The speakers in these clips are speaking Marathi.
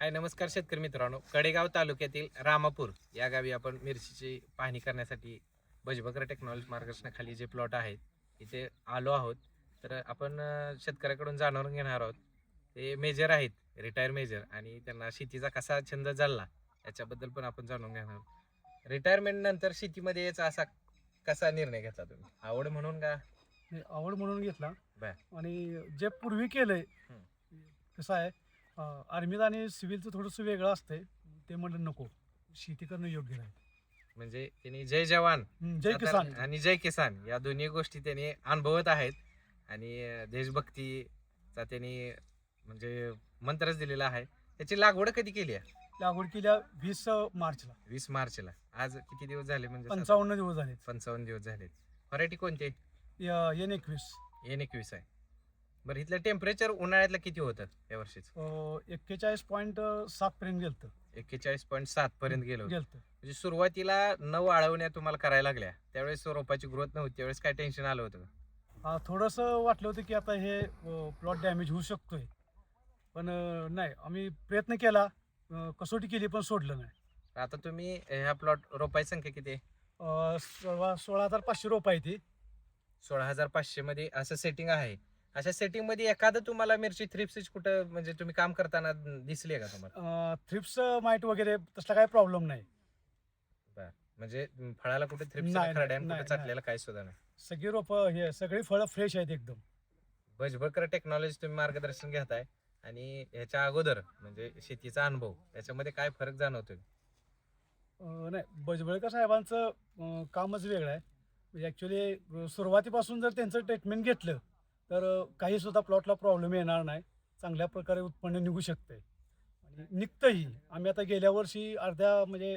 हाय नमस्कार शेतकरी मित्रांनो. कडेगाव तालुक्यातील रामापूर या गावी आपण मिरचीची पाहणी करण्यासाठी भजबकर टेक्नॉलॉजी मार्गदर्शनाखाली जे प्लॉट आहेत इथे आलो आहोत. तर आपण शेतकऱ्याकडून जाणून घेणार आहोत. ते मेजर आहेत, रिटायर मेजर, आणि त्यांना शेतीचा कसा छंद जडला याच्याबद्दल पण आपण जाणून घेणार आहोत. रिटायरमेंट नंतर शेतीमध्ये याचा असा कसा निर्णय घेतला तुम्ही? आवड म्हणून का? नाही, आवड म्हणून घेतला. बर. आणि जे पूर्वी केलंय हं. कसं आहे, आर्मीत आणि सिव्हिलचं थोडंसं वेगळं असतंय. ते म्हणलं नको, शेती करणं योग्य नाही. म्हणजे त्यांनी जय जवान जय किसान. आणि जय किसान या दोन्ही गोष्टी त्यांनी अनुभवत आहेत. आणि देशभक्तीचा त्यांनी म्हणजे मंत्रच दिलेला आहे. त्याची लागवड कधी केली आहे? लागवड केल्या 20 मार्चला. 20 मार्चला. आज किती दिवस झाले? म्हणजे 55 दिवस झाले. 55 दिवस झालेत. व्हरायटी कोणती? N21. N21 आहे. बरं, इथलं टेम्परेचर उन्हाळ्यातलं किती होतं या वर्षीच? 41.7 पर्यंत गेलतं. 41.7 पर्यंत गेलो. गेलतं. म्हणजे सुरुवातीला न वाळवण्या तुम्हाला करायला लागल्या त्यावेळेस रोपाची ग्रोथ नव्हती, त्यावेळेस काय टेन्शन आलं होतं? थोडंसं वाटलं होतं की आता हे प्लॉट डॅमेज होऊ शकतोय. पण नाही, आम्ही प्रयत्न केला, कसोटी केली, पण सोडलं नाही. आता तुम्ही ह्या प्लॉट रोपाची संख्या किती आहे? 16,500 रोप आहे ती. 16,500 मध्ये असं सेटिंग आहे. अशा सेटिंग मध्ये एखादं तुम्हाला मिरची थ्रिप्स कुठं म्हणजे तुम्ही काम करताना दिसली आहे का तुम्हाला? थ्रिप्स माईट वगैरे तसला काही प्रॉब्लेम नाही. बर. म्हणजे फळाला कुठे थ्रिप्स नाही, खरड्यान नाही, कुठे नाही. चाटलेलं काही सुद्धा नाही? सगळी रोप, हे सगळी फळं फ्रेश आहेत एकदम. भजबकर टेक्नॉलॉजी तुम्ही मार्गदर्शन घेताय, आणि ह्याच्या अगोदर म्हणजे शेतीचा अनुभव याच्यामध्ये काय फरक जाणवतोय? नाही, भुजबळकर साहेबांचं कामच वेगळं आहे. म्हणजे ॲक्च्युली सुरुवातीपासून जर त्यांचं ट्रीटमेंट घेतलं तर काही सुद्धा प्लॉटला प्रॉब्लेम येणार नाही. चांगल्या प्रकारे उत्पन्न निघू शकते आणि निघतंही. आम्ही आता गेल्या वर्षी अर्ध्या म्हणजे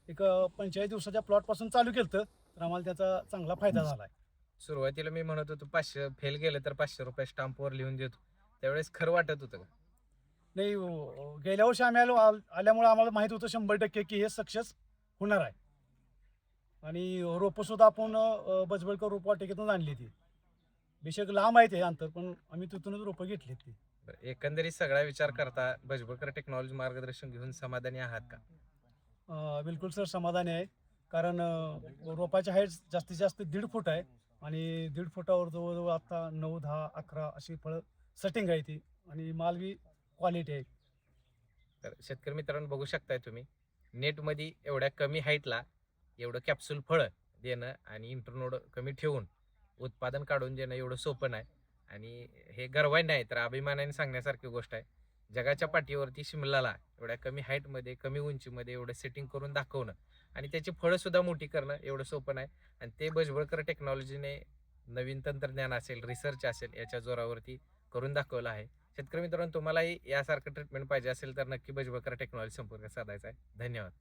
एक 45 दिवसाच्या प्लॉटपासून चालू केलं, तर आम्हाला त्याचा चांगला फायदा झाला आहे. सुरुवातीला मी म्हणत होतो 500 फेल गेलं तर 500 रुपये स्टाम्पवर लिहून देतो, त्यावेळेस खरं वाटत होतं का? नाही, गेल्या वर्षी आम्ही आल्यामुळे आम्हाला माहीत होतं 100% की हे सक्सेस होणार आहे. आणि रोपंसुद्धा आपण बजबळकर रोपवाटिकेतून आणली ती. बेशक लांब आहे ते अंतर, पण आम्ही तिथूनच रोपं घेतली ती. बरं, एकंदरीत सगळा विचार करता भजबळकर टेक्नॉलॉजी मार्गदर्शन घेऊन समाधानी आहात का? बिलकुल सर, समाधानी आहे. कारण रोपाची हाईट जास्तीत जास्त 1.5 फूट आहे. आणि 1.5 फुटावर जवळजवळ आता 9, 10, 11 अशी फळं सेटिंग आहे ती. आणि माल बी क्वालिटी आहे. तर शेतकरी मित्रांनो, बघू शकताय तुम्ही नेटमध्ये एवढ्या कमी हाईटला एवढं कॅप्सूल फळं देणं आणि इंटरनोड कमी ठेवून उत्पादन काढून देणं एवढं सोपं नाही. आणि हे गर्वाई नाही तर अभिमानाने सांगण्यासारखी गोष्ट आहे. जगाच्या पाठीवरती शिमलाला एवढ्या कमी हाईटमध्ये, कमी उंचीमध्ये एवढं सेटिंग करून दाखवणं आणि त्याची फळं सुद्धा मोठी करणं एवढं सोपं नाही. आणि ते भजबळकर टेक्नॉलॉजीने नवीन तंत्रज्ञान असेल, रिसर्च असेल, याच्या जोरावरती करून दाखवलं आहे. शेतकरी मित्रांनो, तुम्हालाही यासारखं ट्रीटमेंट पाहिजे असेल तर नक्की भजबळकर टेक्नॉलॉजी संपर्क साधायचा आहे. धन्यवाद.